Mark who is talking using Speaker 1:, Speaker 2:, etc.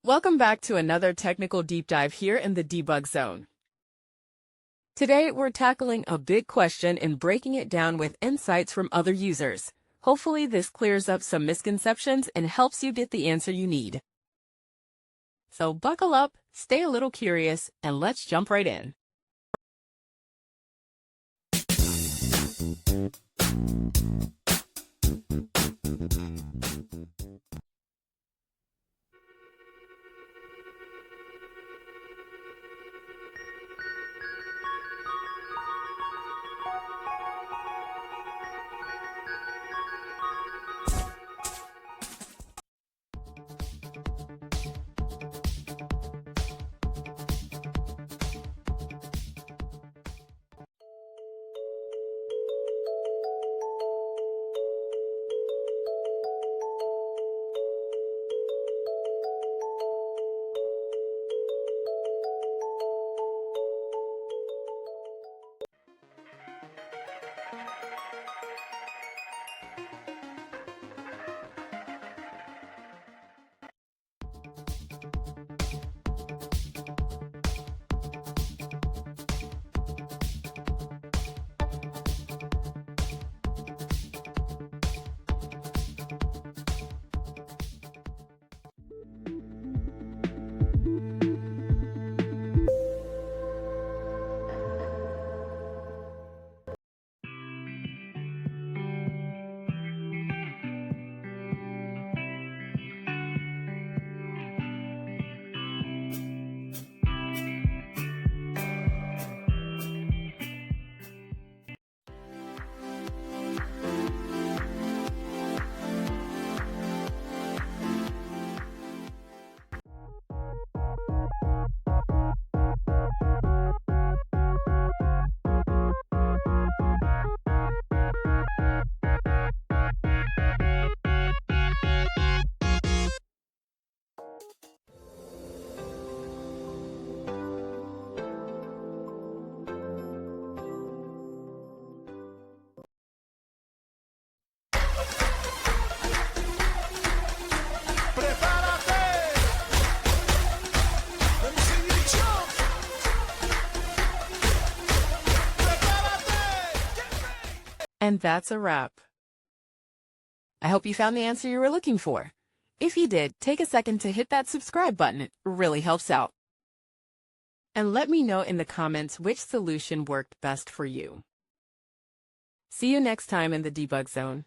Speaker 1: Welcome back to another technical deep dive here in the debug zone. Today, we're tackling a big question and breaking it down with insights from other users. Hopefully, this clears up some misconceptions and helps you get the answer you need. So buckle up, stay a little curious, and let's jump right in. And that's a wrap. I hope you found the answer you were looking for. If you did, take a second to hit that subscribe button. It really helps out. And let me know in the comments which solution worked best for you. See you next time in the debug zone.